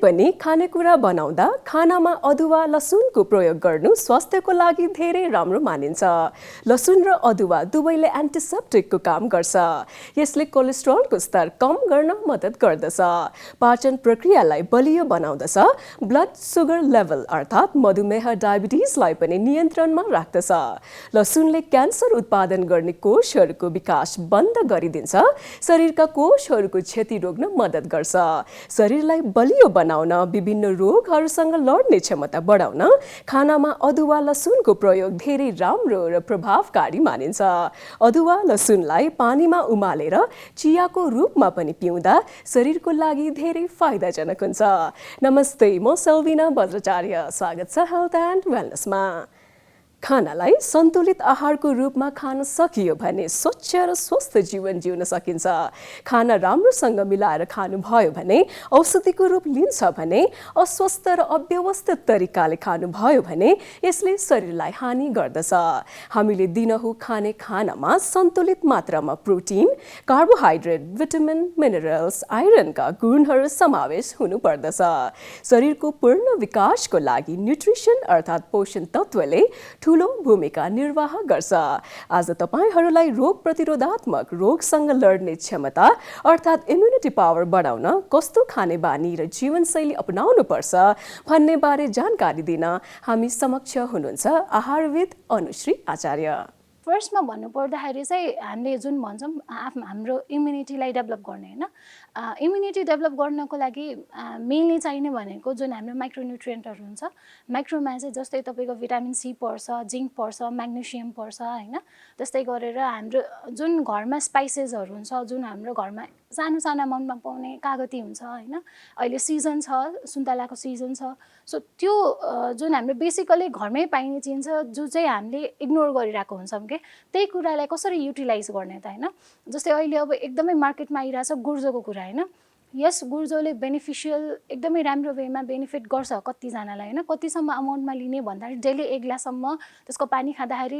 पनि खानेकुरा बनाउँदा खानामा अदुवा लसुनको प्रयोग गर्नु स्वास्थ्यको लागि धेरै राम्रो मानिन्छ। लसुन र अदुवा दुवैले एन्टिसेप्टिकको काम गर्छ। यसले कोलेस्ट्रोलको स्तर कम गर्न मद्दत गर्दछ, पाचन प्रक्रियालाई बलियो बनाउँदछ, ब्लड सुगर लेभल अर्थात् मधुमेह डायबिटिजलाई पनि नियन्त्रणमा राख्दछ। लसुनले क्यान्सर उत्पादन गर्ने कोषहरूको विकास बन्द गरिदिन्छ, शरीरका कोषहरूको क्षति रोक्न मद्दत गर्छ। शरीरलाई बलियो बनाउन, विभिन्न रोगहरूसँग लड्ने क्षमता बढाउन खानामा अदुवा लसुनको प्रयोग धेरै राम्रो र प्रभावकारी मानिन्छ। अदुवा लसुनलाई पानीमा उमालेर चियाको रूपमा पनि पिउँदा शरीरको लागि धेरै फाइदाजनक हुन्छ। नमस्ते, म सेल्भिना बज्राचार्य, स्वागत छ हेल्थ एन्ड वेलनेसमा। खानालाई सन्तुलित आहारको रूपमा खान सकियो भने स्वच्छ र स्वस्थ जीवन जिउन सकिन्छ। खाना राम्रोसँग मिलाएर खानुभयो भने, औषधिको रूप लिन्छ भने, अस्वस्थ र अव्यवस्थित तरिकाले खानुभयो भने यसले शरीरलाई हानि गर्दछ। हामीले दिनहुँ खाने खानामा सन्तुलित मात्रामा प्रोटिन, कार्बोहाइड्रेट, भिटामिन, मिनरल्स, आइरनका गुणहरू समावेश हुनुपर्दछ। शरीरको पूर्ण विकासको लागि न्युट्रिसन अर्थात् पोषण तत्त्वले ठूलो भूमिका निर्वाह गर्छ। आज तपाईहरूलाई रोग प्रतिरोधात्मक रोगसँग लड्ने क्षमता अर्थात् इम्युनिटी पावर बढाउन कस्तो खाने बानी र जीवनशैली अपनाउनु पर्छ भन्ने बारे जानकारी दिन हामी समक्ष हुनुहुन्छ आहारविद अनुश्री आचार्य। फर्स्टमा भन्नुपर्दाखेरि चाहिँ हामीले जुन भन्छौँ हाम्रो इम्युनिटीलाई डेभलप गर्ने होइन, इम्युनिटी डेभलप गर्नको लागि मेनली चाहिने भनेको जुन हाम्रो माइक्रोन्युट्रिएन्टहरू हुन्छ। माइक्रोमा चाहिँ जस्तै तपाईँको भिटामिन सी पर्छ, जिङ्क पर्छ, म्याग्नेसियम पर्छ होइन। त्यस्तै गरेर हाम्रो जुन घरमा स्पाइसेसहरू हुन्छ, जुन हाम्रो घरमा सानो सानो अमाउन्टमा पाउने कागती हुन्छ होइन। अहिले सिजन छ, सुन्तलाको सिजन छ। सो त्यो जुन हाम्रो बेसिकली घरमै पाइने चिज छ, जो चाहिँ हामीले इग्नोर गरिरहेको हुन्छौँ कि त्यही कुरालाई कसरी युटिलाइज गर्ने त होइन। जस्तै अहिले अब एकदमै मार्केटमा आइरहेछ गुर्जोको कुरा होइन। यस गुर्जोले बेनिफिसियल एकदमै राम्रो वेमा बेनिफिट गर्छ कतिजनालाई होइन। कतिसम्म अमाउन्टमा लिने भन्दाखेरि डेली 1 ग्लाससम्म त्यसको पानी खाँदाखेरि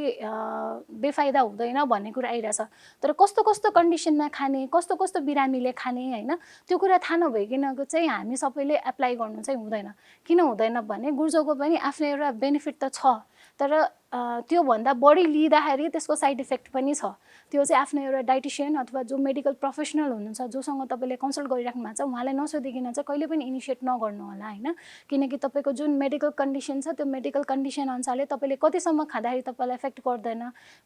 बेफाइदा हुँदैन भन्ने कुरा आइरहेछ। तर कस्तो कस्तो कन्डिसनमा खाने, कस्तो कस्तो बिरामीले खाने होइन, त्यो कुरा थाहा नभइकन चाहिँ हामी सबैले एप्लाई गर्नु चाहिँ हुँदैन। किन हुँदैन भने गुर्जोको पनि आफ्नो एउटा बेनिफिट त छ, तर त्योभन्दा बढी लिँदाखेरि त्यसको साइड इफेक्ट पनि छ। त्यो चाहिँ आफ्नो एउटा डाइटिसियन अथवा जो मेडिकल प्रोफेसनल हुनुहुन्छ, जोसँग तपाईँले कन्सल्ट गरिराख्नु भएको छ, उहाँलाई नसोधिकन चाहिँ कहिले पनि इनिसिएट नगर्नु होला होइन। किनकि तपाईँको जुन मेडिकल कन्डिसन छ, त्यो मेडिकल कन्डिसन अनुसारले तपाईँले कतिसम्म खाँदाखेरि तपाईँलाई इफेक्ट गर्दैन,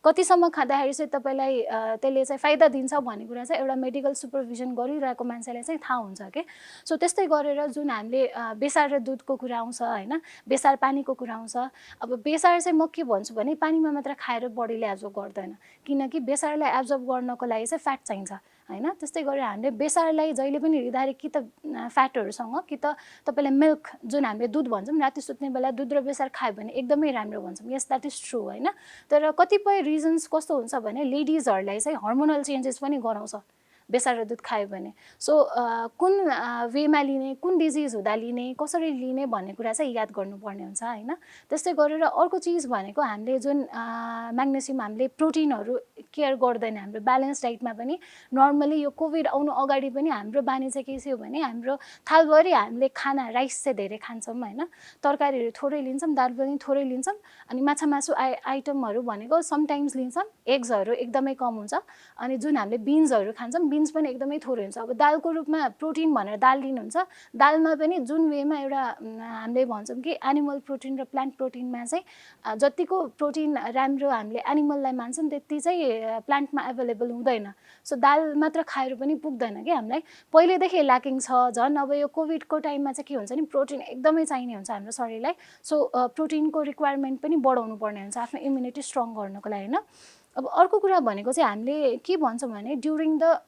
कतिसम्म खाँदाखेरि चाहिँ तपाईँलाई त्यसले चाहिँ फाइदा दिन्छ भन्ने कुरा चाहिँ एउटा मेडिकल सुपरभिजन गरिरहेको मान्छेलाई चाहिँ थाहा हुन्छ कि। सो त्यस्तै गरेर जुन हामीले बेसार र दुधको कुरा आउँछ होइन, बेसार पानीको कुरा आउँछ। अब बेसार चाहिँ म के भन्छु भने पानीमा मात्र खाएर बडीले एब्जर्ब गर्दैन, किनकि बेसारलाई एब्जर्ब गर्नको लागि चाहिँ फ्याट चाहिन्छ होइन। त्यस्तै गरेर हामीले बेसारलाई जहिले पनि लिँदाखेरि कि त फ्याटहरूसँग कि त तपाईँलाई मिल्क जुन हामीले दुध भन्छौँ, राति सुत्ने बेला दुध र बेसार खायो भने एकदमै राम्रो भन्छौँ। यस द्याट इज ट्रु होइन। तर कतिपय रिजन्स कस्तो हुन्छ भने लेडिजहरूलाई चाहिँ हर्मोनल चेन्जेस पनि गराउँछ बेसार र दुध खायो भने। सो कुन वेमा लिने, कुन डिजिज हुँदा लिने, कसरी लिने भन्ने कुरा चाहिँ याद गर्नुपर्ने हुन्छ होइन। त्यस्तै गरेर अर्को चिज भनेको हामीले जुन म्याग्नेसियम, हामीले प्रोटिनहरू केयर गर्दैन हाम्रो ब्यालेन्स डाइटमा पनि। नर्मली यो कोभिड आउनु अगाडि पनि हाम्रो बानी चाहिँ के थियो भने हाम्रो थालभरि हामीले खाना राइस चाहिँ धेरै खान्छौँ होइन, तरकारीहरू थोरै लिन्छौँ, दाल पनि थोरै लिन्छौँ, अनि माछा मासु आइटमहरू भनेको समटाइम्स लिन्छौँ, एग्सहरू एकदमै कम हुन्छ, अनि जुन हामीले बिन्सहरू खान्छौँ बिन्स पनि एकदमै थोरै हुन्छ। अब दालको रूपमा प्रोटिन भनेर दाल लिनुहुन्छ, दालमा पनि जुन वेमा एउटा हामीले भन्छौँ कि एनिमल प्रोटिन र प्लान्ट प्रोटिनमा चाहिँ जतिको प्रोटिन राम्रो हामीले एनिमललाई मान्छौँ त्यति चाहिँ प्लान्टमा एभाइलेबल हुँदैन। सो दाल मात्र खाएर पनि पुग्दैन कि हामीलाई, पहिलेदेखि ल्याकिङ छ। झन् अब यो कोभिडको टाइममा चाहिँ के हुन्छ नि, प्रोटिन एकदमै चाहिने हुन्छ हाम्रो शरीरलाई। सो प्रोटिनको रिक्वायरमेन्ट पनि बढाउनु पर्ने हुन्छ आफ्नो इम्युनिटी स्ट्रङ गर्नको लागि होइन। अब अर्को कुरा भनेको चाहिँ हामीले के भन्छौँ भने ड्युरिङ द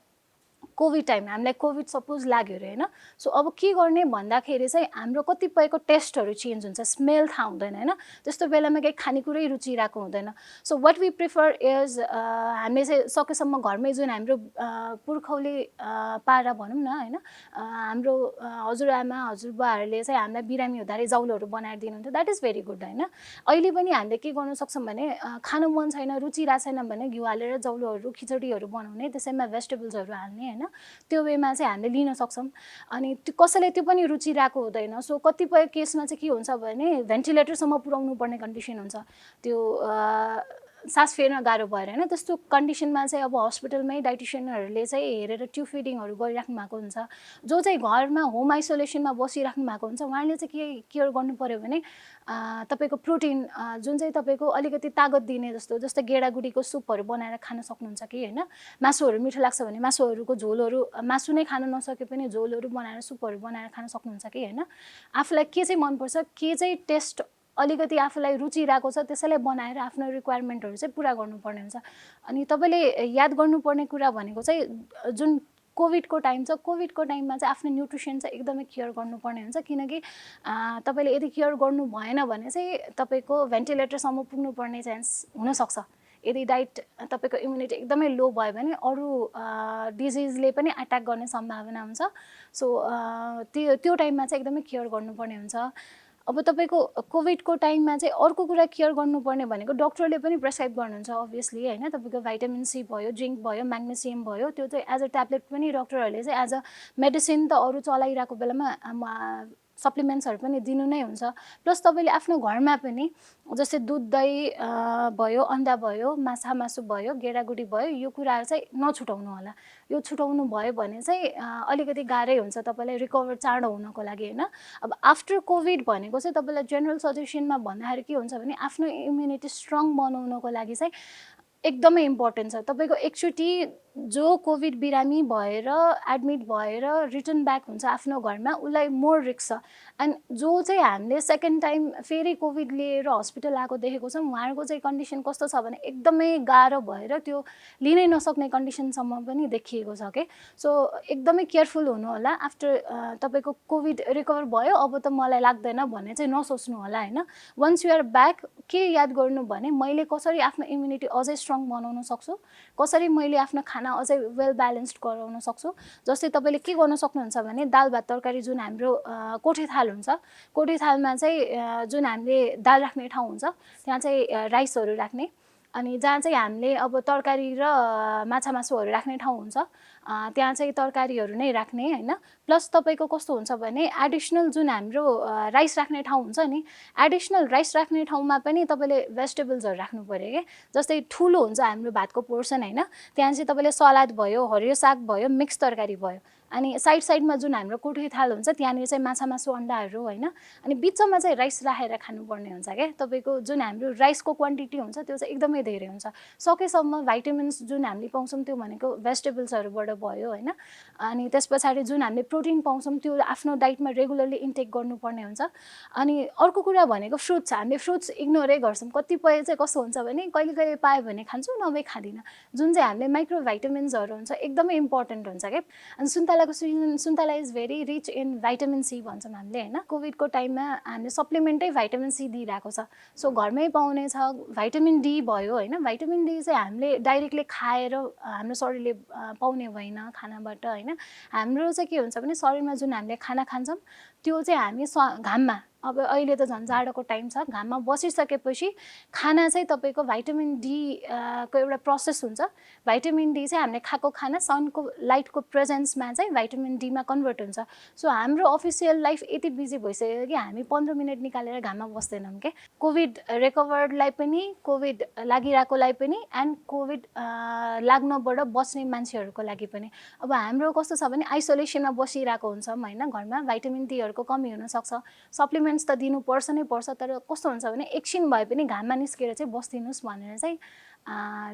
कोभिड टाइम हामीलाई कोभिड सपोज लाग्यो अरे होइन। सो अब के गर्ने भन्दाखेरि चाहिँ हाम्रो कतिपयको टेस्टहरू चेन्ज हुन्छ, स्मेल थाहा हुँदैन होइन। त्यस्तो बेलामा केही खानेकुरै रुचिरहेको हुँदैन। So what we prefer is हामीले चाहिँ सकेसम्म घरमै जुन हाम्रो पुर्खौली पारा भनौँ न होइन, हाम्रो हजुरआमा हजुरबुवाहरूले चाहिँ हामीलाई बिरामी हुँदाखेरि जाउलोहरू बनाएर दिनुहुन्थ्यो। द्याट इज भेरी गुड होइन। अहिले पनि हामीले के गर्नु सक्छौँ भने खानु मन छैन, रुचि रहेको छैन भने घिउ हालेर जाउलोहरू, खिचडीहरू बनाउने, त्यसैमा भेजिटेबल्सहरू हाल्ने होइन, त्यो वेमा चाहिँ हामीले लिन सक्छौँ। अनि त्यो कसैलाई त्यो पनि रुचिरहेको हुँदैन। सो कतिपय केसमा चाहिँ के हुन्छ भने भेन्टिलेटरसम्म पुर्याउनु पर्ने कन्डिसन हुन्छ, त्यो सास फेर्न गाह्रो भएर होइन। त्यस्तो कन्डिसनमा चाहिँ अब हस्पिटलमै डाइटिसियनहरूले चाहिँ हेरेर ट्युब फिडिङहरू गरिराख्नु भएको हुन्छ। जो चाहिँ घरमा होम आइसोलेसनमा बसिराख्नु भएको हुन्छ उहाँले चाहिँ के केयर गर्नु पऱ्यो भने तपाईँको प्रोटिन जुन चाहिँ तपाईँको अलिकति तागत दिने जस्तै गेडागुडीको सुपहरू बनाएर खान सक्नुहुन्छ कि होइन। मासुहरू मिठो लाग्छ भने मासुहरूको झोलहरू, मासु नै खान नसके पनि झोलहरू बनाएर सुपहरू बनाएर खान सक्नुहुन्छ कि होइन। आफूलाई के चाहिँ मनपर्छ, के चाहिँ टेस्ट अलिकति आफूलाई रुचिरहेको छ त्यसैलाई बनाएर आफ्नो रिक्वायरमेन्टहरू चाहिँ पुरा गर्नुपर्ने हुन्छ। अनि तपाईँले याद गर्नुपर्ने कुरा भनेको चाहिँ जुन कोभिडको टाइम छ, कोभिडको टाइममा चाहिँ आफ्नो न्युट्रिसन चाहिँ एकदमै केयर गर्नुपर्ने हुन्छ। किनकि तपाईँले यदि केयर गर्नु भएन भने चाहिँ तपाईँको भेन्टिलेटरसम्म पुग्नुपर्ने चान्स हुनसक्छ। यदि डाइट तपाईँको इम्युनिटी एकदमै लो भयो भने अरू डिजिजले पनि एट्याक गर्ने सम्भावना हुन्छ। सो त्यो टाइममा चाहिँ एकदमै केयर गर्नुपर्ने हुन्छ। अब तपाईँको कोभिडको टाइममा चाहिँ अर्को कुरा केयर गर्नुपर्ने भनेको डक्टरले पनि प्रेस्क्राइब गर्नुहुन्छ अभियसली होइन। तपाईँको भाइटामिन सी भयो, जिङ्क भयो, म्याग्नेसियम भयो, त्यो चाहिँ एज अ ट्याब्लेट पनि डक्टरहरूले चाहिँ एज अ मेडिसिन त अरू चलाइरहेको बेलामा सप्लिमेन्ट्सहरू पनि दिनु नै हुन्छ। प्लस तपाईँले आफ्नो घरमा पनि जस्तै दुध दही भयो, अन्डा भयो, माछा मासु भयो, गेडागुडी भयो, यो कुराहरू चाहिँ नछुटाउनु होला। यो छुटाउनु भयो भने चाहिँ अलिकति गाह्रै हुन्छ तपाईँलाई रिकभर चाँडो हुनको लागि होइन। अब आफ्टर कोभिड भनेको चाहिँ तपाईँलाई जेनरल सजेसनमा भन्दाखेरि के हुन्छ भने आफ्नो इम्युनिटी स्ट्रङ बनाउनको लागि चाहिँ एकदमै इम्पोर्टेन्ट छ। तपाईँको एकचोटि जो कोभिड बिरामी भएर एडमिट भएर रिटर्न ब्याक हुन्छ आफ्नो घरमा उसलाई मोर रिस्क छ। एन्ड जो चाहिँ हामीले सेकेन्ड टाइम फेरि कोभिड लिएर हस्पिटल आएको देखेको छौँ उहाँहरूको चाहिँ कन्डिसन कस्तो छ भने एकदमै गाह्रो भएर त्यो लिनै नसक्ने कन्डिसनसम्म पनि देखिएको छ कि। सो एकदमै केयरफुल हुनु होला। आफ्टर तपाईँको कोभिड रिकभर भयो अब त मलाई लाग्दैन भन्ने चाहिँ नसोच्नु होला होइन। वन्स यु आर ब्याक के याद गर्नु भने मैले कसरी आफ्नो इम्युनिटी अझै स्ट्रङ बनाउन सक्छु, कसरी मैले आफ्नो खाना अझै वेल ब्यालेन्स्ड गराउन सक्छु। जस्तै तपाईँले के गर्न सक्नुहुन्छ भने दाल भात तरकारी जुन हाम्रो कोठे थाल हुन्छ, कोठे थालमा चाहिँ जुन हामीले दाल राख्ने ठाउँ हुन्छ त्यहाँ चाहिँ राइसहरू राख्ने, अनि जहाँ चाहिँ हामीले अब तरकारी र माछा मासुहरू राख्ने ठाउँ हुन्छ त्यहाँ चाहिँ तरकारीहरू नै राख्ने होइन। प्लस तपाईँको कस्तो हुन्छ भने एडिसनल जुन हाम्रो राइस राख्ने ठाउँ हुन्छ नि, एडिसनल राइस राख्ने ठाउँमा पनि तपाईँले भेजिटेबल्सहरू राख्नु पऱ्यो क्या। जस्तै ठुलो हुन्छ हाम्रो भातको पोर्सन होइन, त्यहाँ चाहिँ तपाईँले सलाद भयो, हरियो साग भयो, मिक्स तरकारी भयो, अनि साइडमा जुन हाम्रो कोठे थाल हुन्छ त्यहाँनिर चाहिँ माछा मासु अन्डाहरू होइन, अनि बिचमा चाहिँ राइस राखेर खानुपर्ने हुन्छ क्या। तपाईँको जुन हाम्रो राइसको क्वान्टिटी हुन्छ त्यो चाहिँ एकदमै धेरै हुन्छ। सकेसम्म भाइटामिन्स जुन हामीले पाउँछौँ त्यो भनेको भेजिटेबल्सहरूबाट भयो होइन। अनि त्यस पछाडि जुन हामीले प्रोटिन पाउँछौँ त्यो आफ्नो डाइटमा रेगुलरली इन्टेक गर्नुपर्ने हुन्छ। अनि अर्को कुरा भनेको फ्रुट्स, हामीले फ्रुट्स इग्नोरै गर्छौँ। कतिपय चाहिँ कस्तो हुन्छ भने कहिले कहिले पायो भने खान्छु नभए खाँदिनँ, जुन चाहिँ हामीले माइक्रो भाइटामिन्सहरू हुन्छ एकदमै इम्पोर्टेन्ट हुन्छ क्या। अनि सुन्तला is very rich in vitamin C भन्छौँ हामीले होइन। कोभिडको टाइममा हामीले सप्लिमेन्टै भाइटामिन सी दिइरहेको छ। सो घरमै पाउने छ। भाइटामिन डी भयो होइन, भाइटामिन डी चाहिँ हामीले डाइरेक्टली खाएर हाम्रो शरीरले पाउने होइन खानाबाट होइन। हाम्रो चाहिँ के हुन्छ भने शरीरमा जुन हामीले खाना खान्छौँ त्यो चाहिँ हामी घाममा, अब अहिले त झन् जाडोको टाइम छ, घाममा बसिसकेपछि खाना चाहिँ तपाईँको भाइटामिन डी को एउटा प्रोसेस हुन्छ। भाइटामिन डी चाहिँ हामीले खाएको खाना सनको लाइटको प्रेजेन्समा चाहिँ भाइटामिन डीमा कन्भर्ट हुन्छ। सो हाम्रो अफिसियल लाइफ यति बिजी भइसक्यो कि हामी 15 मिनट निकालेर घाममा बस्दैनौँ क्या। कोभिड रिकभर्डलाई पनि, कोभिड लागिरहेकोलाई पनि एन्ड कोभिड लाग्नबाट बच्ने मान्छेहरूको लागि पनि। अब हाम्रो कस्तो छ भने आइसोलेसनमा बसिरहेको हुन्छौँ होइन, घरमा भाइटामिन डीहरूको कमी हुनसक्छ। सप्लिमेन्ट्स त दिनुपर्छ नै पर्छ, तर कस्तो हुन्छ भने एकछिन भए पनि घाममा निस्केर चाहिँ बस्दिनुहोस् भनेर चाहिँ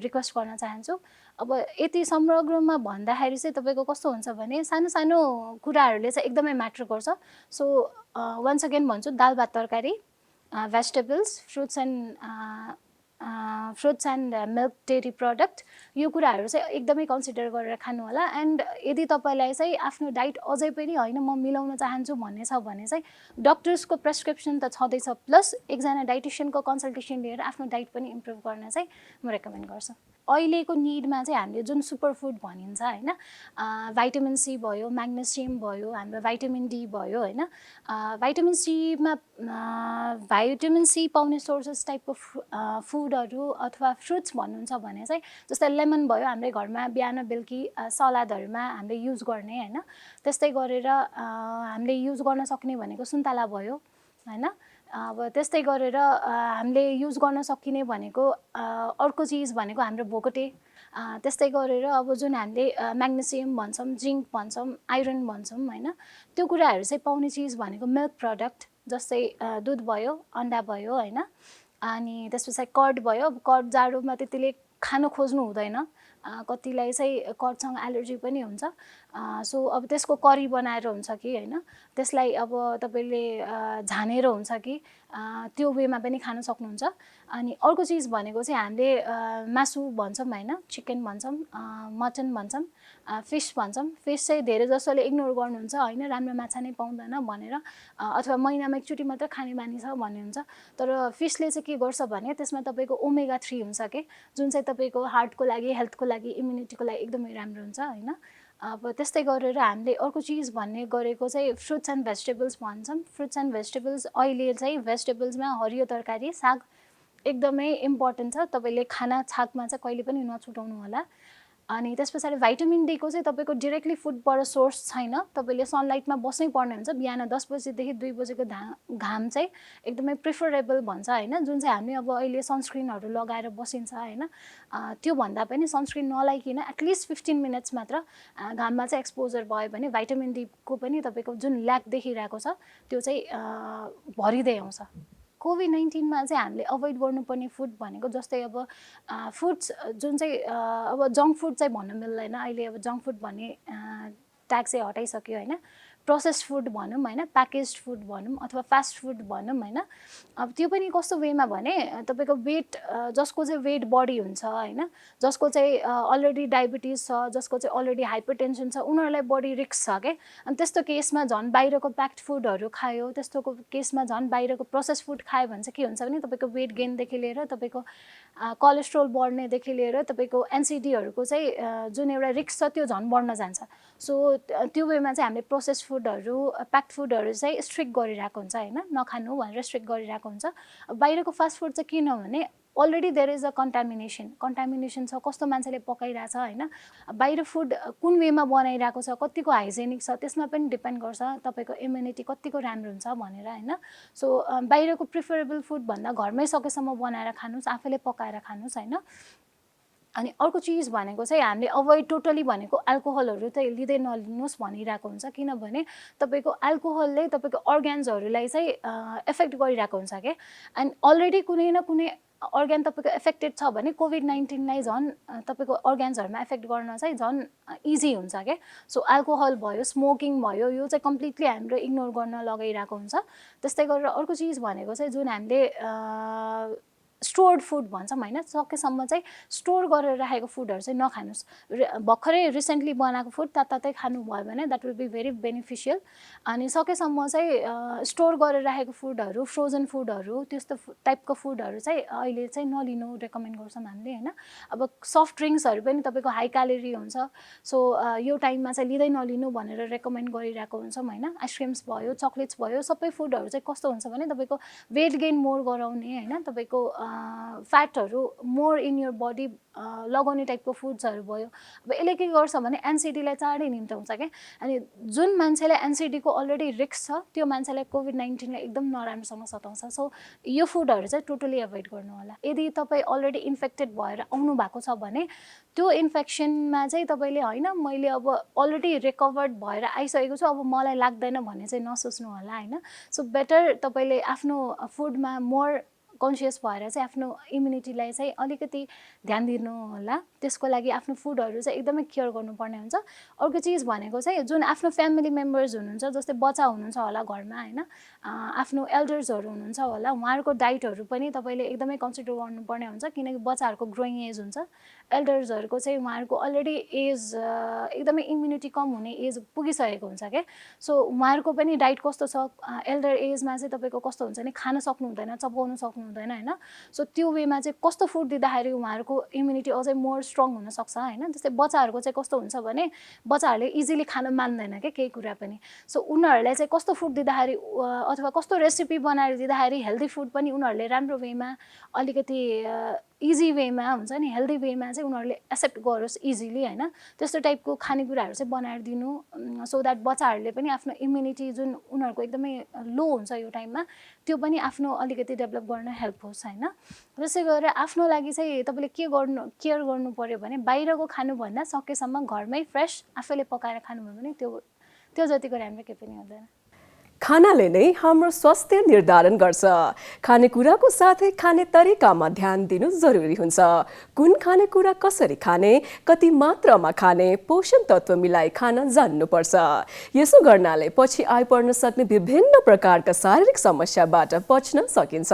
रिक्वेस्ट गर्न चाहन्छु। अब यति समग्रमा भन्दाखेरि चाहिँ तपाईँको कस्तो हुन्छ भने सानो सानो कुराहरूले चाहिँ एकदमै म्याटर गर्छ। सो वन्स अगेन भन्छु, दाल भात तरकारी, vegetables, fruits and milk dairy product, यो कुराहरू चाहिँ एकदमै कन्सिडर गरेर खानु होला। एन्ड यदि तपाईँलाई चाहिँ आफ्नो डाइट अझै पनि होइन म मिलाउन चाहन्छु भन्ने छ भने चाहिँ डक्टर्सको प्रेस्क्रिप्सन त छँदैछ, प्लस एकजना डाइटिसियनको कन्सल्टेसन लिएर आफ्नो डाइट पनि इम्प्रुभ गर्न चाहिँ म रेकमेन्ड गर्छु। अहिलेको निडमा चाहिँ हामीले जुन सुपर फुड भनिन्छ होइन, भाइटामिन सी भयो, म्याग्नेसियम भयो, हाम्रो भाइटामिन डी भयो होइन। भाइटामिन सीमा भाइटामिन सी पाउने सोर्सेस टाइपको फुडहरू अथवा फ्रुट्स भन्नुहुन्छ भने चाहिँ जस्तै लेमन भयो, हाम्रै घरमा बिहान बेलुकी सलादहरूमा हामीले युज गर्ने होइन। त्यस्तै गरेर हामीले युज गर्न सक्ने भनेको सुन्तला भयो होइन। अब त्यस्तै गरेर हामीले युज गर्न सकिने भनेको अर्को चिज भनेको हाम्रो भोगटे। त्यस्तै गरेर अब जुन हामीले म्याग्नेसियम भन्छौँ, जिङ्क भन्छौँ, आइरन भन्छौँ होइन, त्यो कुराहरू चाहिँ पाउने चिज भनेको मिल्क प्रडक्ट जस्तै दुध भयो, अन्डा भयो होइन। अनि त्यस पछाडि कर्ड भयो। कर्ड जाडोमा त्यतिले खान खोज्नु हुँदैन, कतिलाई चाहिँ कर्डसँग एलर्जी पनि हुन्छ। सो अब त्यसको करी बनाएर हुन्छ कि होइन, त्यसलाई अब तपाईँले झानेर हुन्छ कि त्यो वेमा पनि खान सक्नुहुन्छ। अनि अर्को चिज भनेको चाहिँ हामीले मासु भन्छौँ होइन, चिकन भन्छौँ, मटन भन्छौँ, फिस भन्छौँ। फिस चाहिँ धेरै जसोले इग्नोर गर्नुहुन्छ होइन, राम्रो माछा नै पाउँदैन भनेर, अथवा महिनामा एकचोटि मात्र खाने बानी छ भन्ने हुन्छ। तर फिसले चाहिँ के गर्छ भने त्यसमा तपाईँको ओमेगा 3 हुन्छ कि, जुन चाहिँ तपाईँको हार्टको लागि, हेल्थको लागि, इम्युनिटीको लागि एकदमै राम्रो हुन्छ होइन। अब त्यस्तै गरेर हामीले अर्को चिज भन्ने गरेको चाहिँ फ्रुट्स एन्ड भेजिटेबल्स भन्छौँ। फ्रुट्स एन्ड भेजिटेबल्स अहिले चाहिँ भेजिटेबल्समा हरियो तरकारी, साग एकदमै इम्पोर्टेन्ट छ। तपाईँले खाना छाकमा चाहिँ कहिले पनि नछुटाउनु होला। अनि त्यस पछाडि भाइटामिन डीको चाहिँ तपाईँको डिरेक्टली फुडबाट सोर्स छैन, तपाईँले सनलाइटमा बस्नै पर्ने हुन्छ। बिहान 10 बजीदेखि 2 बजेको घाम चाहिँ एकदमै प्रिफरेबल भन्छ होइन, जुन चाहिँ हामी अब अहिले सनस्क्रिनहरू लगाएर बसिन्छ होइन, त्योभन्दा पनि सनस्क्रिन नलाइकन एटलिस्ट 15 मिनट्स मात्र घाममा चाहिँ एक्सपोजर भयो भने भाइटामिन डीको पनि तपाईँको जुन ल्याक देखिरहेको छ त्यो चाहिँ भरिँदै आउँछ। कोभिड-19मा चाहिँ हामीले अभोइड गर्नुपर्ने फुड भनेको जस्तै अब फुड्स जुन चाहिँ अब जङ्क फुड चाहिँ भन्न मिल्दैन अहिले। अब जङ्क फुड भन्ने ट्याग चाहिँ हटाइसक्यो होइन। प्रोसेस्ड फुड भनौँ होइन, प्याकेज्ड फुड भनौँ अथवा फास्ट फुड भनौँ होइन। अब त्यो पनि कस्तो वेमा भने तपाईँको वेट, जसको चाहिँ वेट बढी हुन्छ होइन, जसको चाहिँ अलरेडी डायबिटिज छ, जसको चाहिँ अलरेडी हाइपरटेन्सन छ, उनीहरूलाई बढी रिस्क छ क्या। अनि त्यस्तो केसमा झन् बाहिरको प्याक्ड फुडहरू खायो, त्यस्तोको केसमा झन् बाहिरको प्रोसेस फुड खायो भने चाहिँ के हुन्छ भने तपाईँको वेट गेनदेखि लिएर तपाईँको कोलेस्ट्रोल बढ्नेदेखि लिएर तपाईँको एनसिडीहरूको चाहिँ जुन एउटा रिस्क छ त्यो झन् बढ्न जान्छ। सो त्यो वेमा चाहिँ हामीले प्रोसेस फुडहरू, प्याक्ड फुडहरू चाहिँ स्ट्रिक्ट गरिरहेको हुन्छ होइन, नखानु भनेर स्ट्रिक्ट गरिरहेको हुन्छ। बाहिरको फास्ट फुड चाहिँ किनभने already there is a contamination छ, कस्तो मान्छेले पकाइरहेको छ होइन। बाहिर फुड कुन वेमा बनाइरहेको छ, कतिको हाइजेनिक छ, त्यसमा पनि डिपेन्ड गर्छ तपाईँको इम्युनिटी कतिको राम्रो हुन्छ भनेर होइन। सो बाहिरको प्रिफरेबल फुड भन्दा घरमै सकेसम्म बनाएर खानुहोस्, आफैले पकाएर खानुहोस् होइन। अनि अर्को चिज भनेको चाहिँ हामीले अभोइड टोटली भनेको अल्कोहलहरू चाहिँ लिँदै नलिनुहोस् भनिरहेको हुन्छ, किनभने तपाईँको अल्कोहलले तपाईँको अर्ग्यान्सहरूलाई चाहिँ एफेक्ट गरिरहेको हुन्छ क्या। एन्ड अलरेडी कुनै न कुनै अर्ग्यान तपाईँको एफेक्टेड छ भने कोभिड-19लाई झन् तपाईँको अर्ग्यान्सहरूमा एफेक्ट गर्न चाहिँ झन् इजी हुन्छ क्या। सो अल्कोहल भयो, स्मोकिङ भयो, यो चाहिँ कम्प्लिटली हाम्रो इग्नोर गर्न लगाइरहेको हुन्छ। त्यस्तै गरेर अर्को चिज भनेको चाहिँ जुन हामीले स्टोर्ड फुड भन्छौँ होइन, सकेसम्म चाहिँ स्टोर गरेर राखेको फुडहरू चाहिँ नखानुहोस्। भर्खरै रिसेन्टली बनाएको फुड तातै खानुभयो भने that will be very beneficial. अनि सकेसम्म चाहिँ स्टोर गरेर राखेको फुडहरू, फ्रोजन फुडहरू, त्यस्तो टाइपको फुडहरू चाहिँ अहिले चाहिँ नलिनु रेकमेन्ड गर्छौँ हामीले होइन। अब सफ्ट ड्रिङ्क्सहरू पनि तपाईँको हाई क्यालोरी हुन्छ, सो यो टाइममा चाहिँ लिँदै नलिनु भनेर रेकमेन्ड गरिरहेको हुन्छौँ होइन। आइसक्रिम्स भयो, चक्लेट्स भयो, सबै फुडहरू चाहिँ कस्तो हुन्छ भने तपाईँको वेट गेन मोर गराउने होइन, तपाईँको फ्याटहरू मोर इन यर बडी लगाउने टाइपको फुड्सहरू भयो। अब यसले के गर्छ भने एनसिडीलाई चाँडै निम्ताउँछ क्या। अनि जुन मान्छेलाई एनसिडीको अलरेडी रिस्क छ त्यो मान्छेलाई कोभिड-19ले एकदम नराम्रोसँग सताउँछ। सो यो फुडहरू चाहिँ टोटली एभोइड गर्नु होला। यदि तपाईँ अलरेडी इन्फेक्टेड भएर आउनु भएको छ भने त्यो इन्फेक्सनमा चाहिँ तपाईँले होइन मैले अब अलरेडी रिकभर्ड भएर आइसकेको छु, अब मलाई लाग्दैन भन्ने चाहिँ नसोच्नु होला होइन। सो बेटर तपाईँले आफ्नो फुडमा मोर कन्सियस भएर चाहिँ आफ्नो इम्युनिटीलाई चाहिँ अलिकति ध्यान दिनु होला। त्यसको लागि आफ्नो फुडहरू चाहिँ एकदमै केयर गर्नुपर्ने हुन्छ। अर्को चिज भनेको चाहिँ जुन आफ्नो फ्यामिली मेम्बर्स हुनुहुन्छ, जस्तै बच्चा हुनुहुन्छ होला घरमा होइन, आफ्नो एल्डर्सहरू हुनुहुन्छ होला, उहाँहरूको डाइटहरू पनि तपाईँले एकदमै कन्सिडर गर्नुपर्ने हुन्छ, किनकि बच्चाहरूको ग्रोइङ एज हुन्छ। एल्डर्सहरूको चाहिँ उहाँहरूको अलरेडी एज एकदमै इम्युनिटी कम हुने एज पुगिसकेको हुन्छ क्या। सो उहाँहरूको पनि डाइट कस्तो छ, एल्डर एजमा चाहिँ तपाईँको कस्तो हुन्छ भने खान सक्नु हुँदैन, चबाउनु सक्नु हुँदैन होइन। सो त्यो वेमा चाहिँ कस्तो फुड दिँदाखेरि उहाँहरूको इम्युनिटी अझै मोर स्ट्रङ हुनसक्छ होइन। जस्तै बच्चाहरूको चाहिँ कस्तो हुन्छ भने बच्चाहरूले इजिली खान मान्दैन क्या केही कुरा पनि। सो उनीहरूलाई चाहिँ कस्तो फुड दिँदाखेरि अथवा कस्तो रेसिपी बनाएर दिँदाखेरि हेल्दी फुड पनि उनीहरूले राम्रो वेमा अलिकति इजी वेमा हुन्छ नि, हेल्दी वेमा चाहिँ उनीहरूले एक्सेप्ट गरोस् इजिली होइन, त्यस्तो टाइपको खानेकुराहरू चाहिँ बनाएर दिनु, सो द्याट बच्चाहरूले पनि आफ्नो इम्युनिटी जुन उनीहरूको एकदमै लो हुन्छ यो टाइममा त्यो पनि आफ्नो अलिकति डेभलप गर्न हेल्प होस् होइन। त्यसै गरेर आफ्नो लागि चाहिँ तपाईँले के केयर गर्नु पऱ्यो भने बाहिरको खानुभन्दा सकेसम्म घरमै फ्रेस आफैले पकाएर खानुभयो भने त्यो जतिको राम्रो केही पनि हुँदैन। खानाले नै हाम्रो स्वास्थ्य निर्धारण गर्छ। खानेकुराको साथै खाने तरिकामा ध्यान दिनु जरुरी हुन्छ। कुन खानेकुरा कसरी खाने, कति मात्रामा खाने, पोषण तत्त्व मिलाई खान जान्नुपर्छ। यसो गर्नाले पछि आइपर्न सक्ने विभिन्न प्रकारका शारीरिक समस्याबाट बच्न सकिन्छ।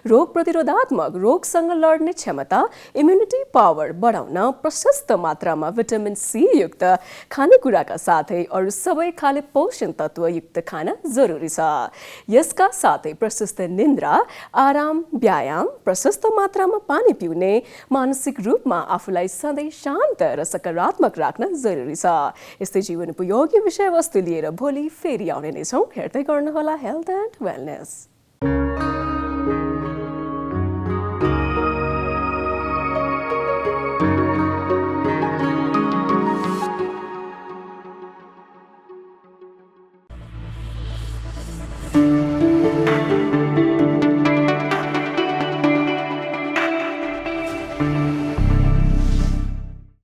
रोग प्रतिरोधात्मक रोगसँग लड्ने क्षमता, इम्युनिटी पावर बढाउन प्रशस्त मात्रामा भिटामिन सी युक्त खानेकुराका साथै अरू सबै खाले पोषण तत्त्वयुक्त खाना जरुरी छ। यसका साथै प्रशस्त निन्द्रा, आराम, व्यायाम, प्रशस्त मात्रामा पानी पिउने, मानसिक रूपमा आफूलाई सधैँ शान्त र सकारात्मक राख्न जरुरी छ। यस्तै जीवन उपयोगी विषयवस्तु लिएर भोलि फेरि आउने नै छौँ। हेर्दै गर्नुहोला हेल्थ एन्ड वेलनेस।